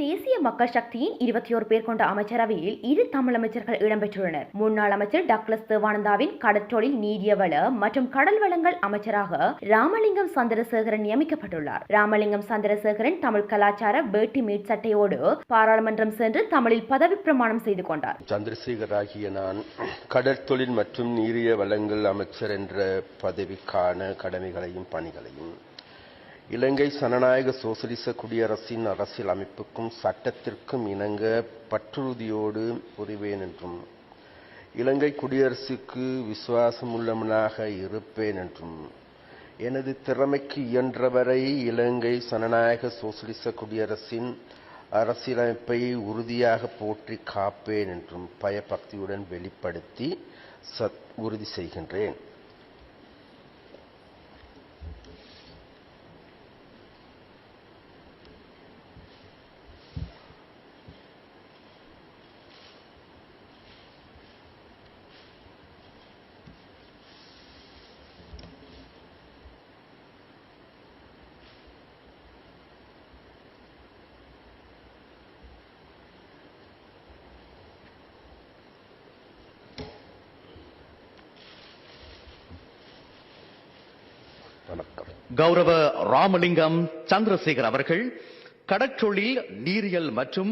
தேசிய மக்கள் சக்தியின் 21 பேர் கொண்ட அமைச்சரவையில் இரு தமிழ் அமைச்சர்கள் இடம்பெற்றுள்ளனர். முன்னாள் அமைச்சர் டக்ளஸ் தேவானந்தாவின் கடற்றொழில் நீரியவள மற்றும் கடல் வளங்கள் அமைச்சராக ராமலிங்கம் சந்திரசேகரன் நியமிக்கப்பட்டுள்ளார். ராமலிங்கம் சந்திரசேகரன் தமிழ் கலாச்சார வேட்டி மீட்சட்டையோடு பாராளுமன்றம் சென்று தமிழில் பதவி பிரமாணம் செய்து கொண்டார். சந்திரசேகராகிய நான் கடற்தொழில் மற்றும் நீரிய வளங்கள் அமைச்சர் என்ற பதவிக்கான கடமைகளையும் பணிகளையும் இலங்கை சனநாயக சோசலிச குடியரசின் அரசியல் அமைப்புக்கும் சட்டத்திற்கும் இணங்க பற்றுறுதியோடு புரிவேன் என்றும் இலங்கை குடியரசுக்கு விசுவாசமுள்ளவனாக இருப்பேன் என்றும் எனது திறமைக்கு இயன்றவரை இலங்கை சனநாயக சோசலிச குடியரசின் அரசியலமைப்பை உறுதியாக போற்றி காப்பேன் என்றும் பயபக்தியுடன் வெளிப்படுத்தி உறுதி செய்கின்றேன். கௌரவ ராமலிங்கம் சந்திரசேகர் அவர்கள் கடற்றொழில் நீரியல் மற்றும்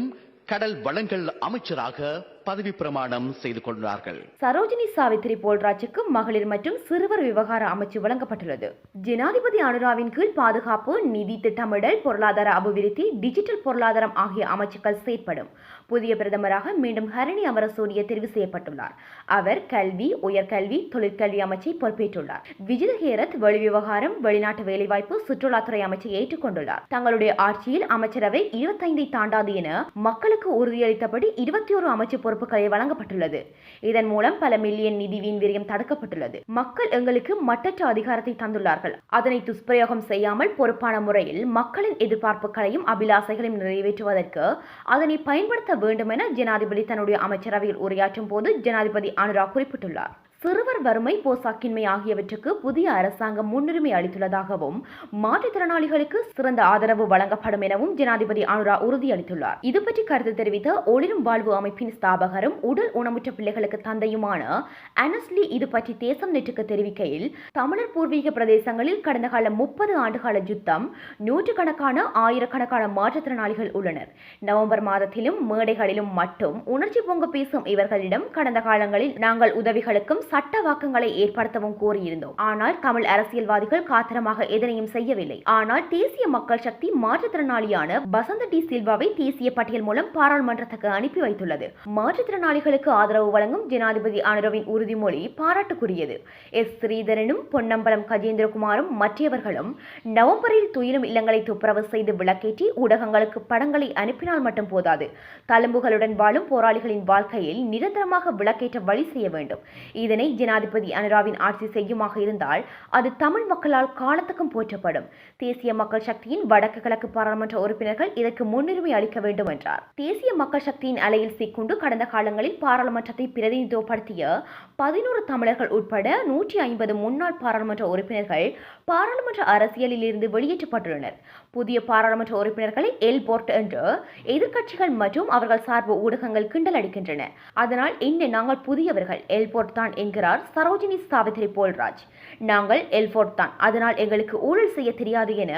கடல் வளங்கள் அமைச்சராக பதவி பிரமாணம் செய்து கொண்டார்கள். சரோஜினி சாவித்திரி போல்ராஜுக்கு மகளிர் மற்றும் சிறுவர் விவகார அமைச்சு வழங்கப்பட்டுள்ளது. ஜனாதிபதி அனுராவின் கீழ் பாதுகாப்பு, நிதி திட்டமிடல், பொருளாதார அபிவிருத்தி, டிஜிட்டல் பொருளாதாரம் ஆகிய அமைச்சுக்கள் செயற்படும். புதிய பிரதமராக மீண்டும் ஹரணி அமரசூரிய தெரிவு செய்யப்பட்டுள்ளார். அவர் கல்வி, உயர்கல்வி, தொழிற்கல்வி அமைச்சை பொறுப்பேற்றுள்ளார். விஜித ஹேரத் வெளிவிவகாரம், வெளிநாட்டு வேலைவாய்ப்பு, சுற்றுலாத்துறை அமைச்சை ஏற்றுக்கொண்டுள்ளார். தங்களுடைய ஆட்சியில் அமைச்சரவை 25 தாண்டாது என மக்களுக்கு உறுதியளித்தபடி 21 அமைச்சு பொறுப்புகளை வழங்கப்பட்டுள்ளது. இதன் மூலம் பல மில்லியன் நிதி வீண் விரயம் தடுக்கப்பட்டுள்ளது. மக்கள் எங்களுக்கு மட்டற்ற அதிகாரத்தை தந்துள்ளார்கள். அதனை துஷ்பிரயோகம் செய்யாமல் பொறுப்பான முறையில் மக்களின் எதிர்பார்ப்புகளையும் அபிலாசைகளையும் நிறைவேற்றுவதற்கு அதனை பயன்படுத்த வேண்டும் என ஜனாதிபதி தன்னுடைய அமைச்சரவையில் உரையாற்றும் போது ஜனாதிபதி அனுரா குறிப்பிட்டுள்ளார். சிறுவர் வறுமை, போசாக்கின்மை ஆகியவற்றுக்கு புதிய அரசாங்கம் முன்னுரிமை அளித்துள்ளதாகவும் மாற்றுத்திறனாளிகளுக்கு சிறந்த ஆதரவு வழங்கப்படும் எனவும் ஜனாதிபதி அனுரா உறுதியளித்துள்ளார். இதுபற்றி கருத்து தெரிவித்த ஒளிரும் வாழ்வு அமைப்பின் ஸ்தாபகரும் உடல் ஊனமுற்ற பிள்ளைகளுக்கு தந்தையுமான அனஸ்லி இது பற்றி தேசம் நெட்டுக்கு தெரிவிக்கையில், தமிழர் பூர்வீக பிரதேசங்களில் கடந்த கால 30 ஆண்டுகால யுத்தம், நூற்றுக்கணக்கான ஆயிரக்கணக்கான மாற்றுத்திறனாளிகள் உள்ளனர். நவம்பர் மாதத்திலும் மேடைகளிலும் மட்டும் உணர்ச்சி பொங்க பேசும் இவர்களிடம் கடந்த காலங்களில் நாங்கள் உதவிகளுக்கும் சட்ட வாக்கங்களை ஏற்படுத்தவும் கோரியிருந்தோம். ஆனால் தமிழ் அரசியல்வாதிகள் காத்திரமாக எதனையும் செய்யவில்லை. ஆனால் தேசிய மக்கள் சக்தி மாற்றுத்திறனாளியான பசந்த டி சில்வாவை தேசிய பட்டியல் மூலம் பாராளுமன்றத்துக்கு அனுப்பி வைத்துள்ளது. மாற்றுத்திறனாளிகளுக்கு ஆதரவு வழங்கும் ஜனாதிபதி அனுரவின் உறுதிமொழி பாராட்டுக்குரியது. எஸ் ஸ்ரீதரனும் பொன்னம்பலம் கஜேந்திரகுமாரும் மற்றவர்களும் நவம்பரில் துயிலும் இல்லங்களை துப்புரவு செய்து விளக்கேற்றி ஊடகங்களுக்கு படங்களை அனுப்பினால் மட்டும் போதாது. தழும்புகளுடன் வாழும் போராளிகளின் வாழ்க்கையில் நிரந்தரமாக விளக்கேற்ற வழி செய்ய வேண்டும். இதனை ஜனாதிபதி அனுராவின் ஆட்சி செய்யுமாக இருந்தால் அது தமிழ் மக்களால் காலத்துக்கும் போற்றப்படும். தேசிய மக்கள் சக்தியின் வடக்கு கிழக்கு பாராளுமன்ற உறுப்பினர்கள் இதற்கு முன்னுரிமை அளிக்க வேண்டும் என்றார். தேசிய மக்கள் சக்தியின் அலையில் சிக்குண்டு கடந்த காலங்களில் பாராளுமன்றத்தை பிரதிநிதித்துவப்படுத்திய 11 தமிழர்கள் உட்பட 150 முன்னாள் பாராளுமன்ற உறுப்பினர்கள் பாராளுமன்ற அரசியலில் இருந்து வெளியேற்றப்பட்டுள்ளனர். புதிய பாராளுமன்ற உறுப்பினர்களை எல்போர்ட் என்று எதிர்க்கட்சிகள் மற்றும் அவர்கள் சார்பு ஊடகங்கள் கிண்டல் அடிக்கின்றன. அதனால் என்ன, நாங்கள் புதியவர்கள், எல்போர்ட் தான் என்கிறார் சரோஜினி சாவித்திரி போல்ராஜ். நாங்கள் எல்போர்ட் தான், அதனால் எங்களுக்கு ஊழல் செய்ய தெரியாது என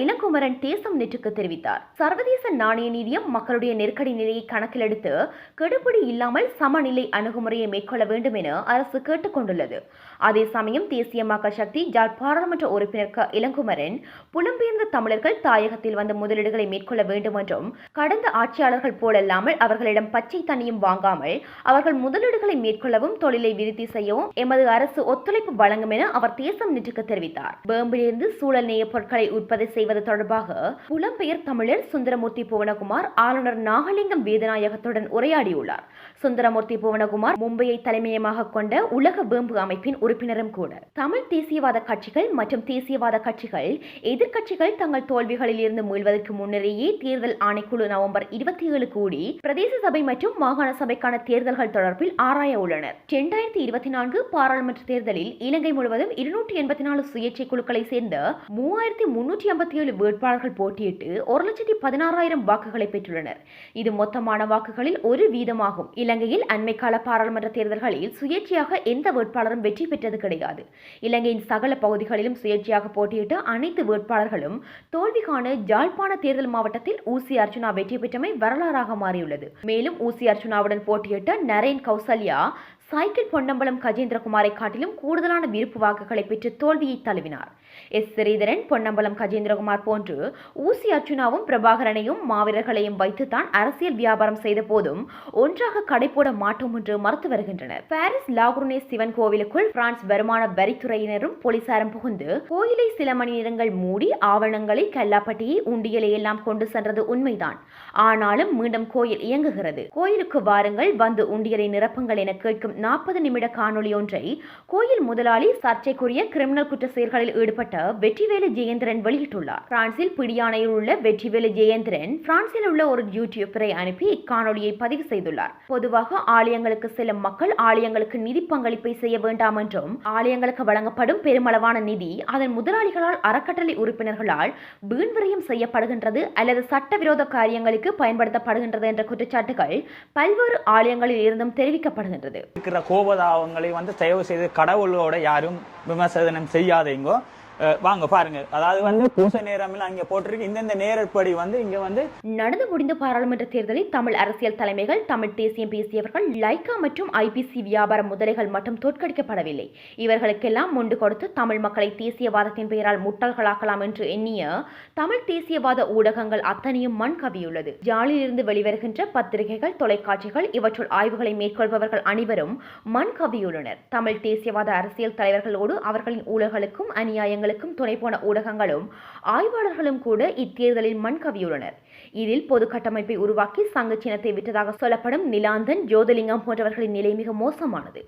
இளங்குமரன் தேசம் நெட்டுக்கு தெரிவித்தார். சர்வதேச நாணய நிதியம் மக்களுடைய நெருக்கடி நிலையை கணக்கில் எடுத்து கெடுபிடி இல்லாமல் சமநிலை அணுகுமுறையை மேற்கொள்ள வேண்டும் என அரசு கேட்டுக் கொண்டுள்ளது. அதே சமயம் தேசிய மக்கள் சக்தி ஜாழ் பாராளுமன்ற உறுப்பினர் இளங்குமரன் புலம்பெயர்ந்த தமிழர்கள் தாயகத்தில் வந்த முதலீடுகளை மேற்கொள்ள வேண்டும் என்றும், கடந்த ஆட்சியாளர்கள் போலல்லாமல் அவர்களிடம் பச்சை தண்ணியும் வாங்காமல் அவர்கள் முதலீடுகளை மேற்கொள்ளவும் தொழிலை விருத்தி செய்யவும் எமது அரசு ஒத்துழைப்பு வழங்கும் என அவர் தேசம் நெட்டுக்கு தெரிவித்தார். வேம்பிலிருந்து சூழல் நேய பொருட்களை உற்பத்தி செய்வது தொடர்பாக புலம்பெயர் தமிழர் சுந்தரமூர்த்தி புவனகுமார் ஆளுநர் நாகலிங்கம் வேதநாயகத்துடன் உரையாடியுள்ளார். சுந்தரமூர்த்தி புவனகுமார் மும்பையை தலைமையமாக கொண்ட உலக வேம்பு அமைப்பின் உறுப்பினரும் கூட. தமிழ் தேசியவாத கட்சிகள் மற்றும் தேசியவாத கட்சிகள் எதிர்க்கட்சிகள் தங்கள் தோல்விகளில் இருந்து மீள்வதற்கு முன்னரேயே தேர்தல் ஆணைக்குழு நவம்பர் 27 கூடி பிரதேச சபை மற்றும் மாகாண சபைக்கான தேர்தல்கள் தொடர்பில் ஆராய உள்ளனர். 2020 2024 பாராளுமன்ற தேர்தலில் இலங்கை முழுவதும் 284 சுயேட்சை குழுக்களை சேர்ந்த 3357 வேட்பாளர்கள் போட்டியிட்டு 1,16,000 வாக்குகளை பெற்றுள்ளனர். இது மொத்தமான வாக்குகளில் 1% இலங்கையில் அண்மைக்கால பாராளுமன்ற தேர்தல்களில் சுயேட்சையாக எந்த வேட்பாளரும் வெற்றி பெற்றது கிடையாது. இலங்கையின் சகல பகுதிகளிலும் சுயேட்சையாக போட்டியிட்ட அனைத்து வேட்பாளர்களும் தோல்வி காண ஜாழ்ப்பாண தேர்தல் மாவட்டத்தில் ஊசி அர்ச்சுனா வெற்றி பெற்றமை வரலாறாக மாறியுள்ளது. மேலும் ஊசி அர்ச்சுனாவுடன் போட்டியிட்ட நரேன் கௌசல்யா சைக்கிள் பொன்னம்பலம் கஜேந்திரகுமாரை காட்டிலும் கூடுதலான விருப்பு வாக்குகளை பெற்று தோல்வியை தழுவினார். எஸ் ஸ்ரீதரன், பொன்னம்பலம் கஜேந்திரகுமார் போன்று ஊசி அர்ச்சுனாவும் பிரபாகரனையும் மாவீரர்களையும் வைத்துத்தான் அரசியல் வியாபாரம் செய்த போதும் ஒன்றாக கடைபோட மாட்டோம் என்று மறுத்து வருகின்றனர். பாரிஸ் லாகுர்னே சிவன் கோவிலுக்குள் பிரான்ஸ் வருமான வரித்துறையினரும் போலீசாரும் புகுந்து கோயிலை சில மணி நேரங்கள் மூடி ஆவணங்களை, கல்லாப்பட்டியை, உண்டியலை எல்லாம் கொண்டு சென்றது உண்மைதான். ஆனாலும் மீண்டும் கோயில் இயங்குகிறது. கோயிலுக்கு வாருங்கள், வந்து உண்டியலை நிரப்புங்கள் என கேட்கும் 40 நிமிட காணொலி ஒன்றை கோயில் முதலாளி சர்ச்சைக்குரிய கிரிமினல் குற்ற செயல்களில் ஈடுபட்ட வெற்றிவேலு ஜெயேந்திரன் வெளியிட்டுள்ளார். பிரான்சில் பிடியாணையில் உள்ள வெற்றிவேலு ஜெயேந்திரன் பிரான்சில் உள்ள ஒரு யூடியூபரை அனுப்பி இக்காணொலியை பதிவு செய்துள்ளார். பொதுவாக ஆலயங்களுக்கு செல்லும் மக்கள் ஆலயங்களுக்கு நிதி பங்களிப்பை செய்ய வேண்டாம் என்றும், ஆலயங்களுக்கு வழங்கப்படும் பெருமளவான நிதி அதன் முதலாளிகளால் அறக்கட்டளை உறுப்பினர்களால் வீண்விரயம் செய்யப்படுகின்றது அல்லது சட்டவிரோத காரியங்களுக்கு பயன்படுத்தப்படுகின்றது என்ற குற்றச்சாட்டுகள் பல்வேறு ஆலயங்களில் இருந்தும் தெரிவிக்கப்படுகின்றது. கோபதாவங்களை தயவு செய்து கடவுளோட யாரும் விமர்சனம் செய்யாதீங்கோ. வாங்க பாருங்க, அதாவது பூச நேரம் அங்க போட்டிருக்கு. இந்த நேரப்படி இங்க நடந்து முடிந்த பாராளுமன்ற தேர்தலில் தமிழ் அரசியல் தலைமைகள், தமிழ் தேசியம் பேசியவர்கள், லைக்கா மற்றும் ஐபிசி வியாபார முதலைகள் மட்டும் தோற்கடிக்கப்படவில்லை. இவர்களுக்கெல்லாம் முண்டு கொடுத்து தமிழ் மக்களை தேசியவாதத்தின் பெயரால் முட்டாள்களாக்கலாம் என்று எண்ணிய தமிழ் தேசியவாத ஊடகங்கள் அத்தனையும் மண் கவியுள்ளது. ஜாலிலிருந்து வெளிவருகின்ற பத்திரிகைகள், தொலைக்காட்சிகள் இவற்றுள் ஆய்வுகளை மேற்கொள்பவர்கள் அனைவரும் மண் கவியுள்ளனர். தமிழ் தேசியவாத அரசியல் தலைவர்களோடு அவர்களின் ஊழல்களுக்கும் அநியாயங்கள் துணை போன ஊடகங்களும் ஆய்வாளர்களும் கூட இத்தேர்தலில் மண் கவியுள்ளனர். இதில் பொது கட்டமைப்பை உருவாக்கி சங்க சின்னத்தை விட்டதாக சொல்லப்படும் நிலாந்தன், ஜோதிலிங்கம் போன்றவர்களின் நிலை மிக மோசமானது.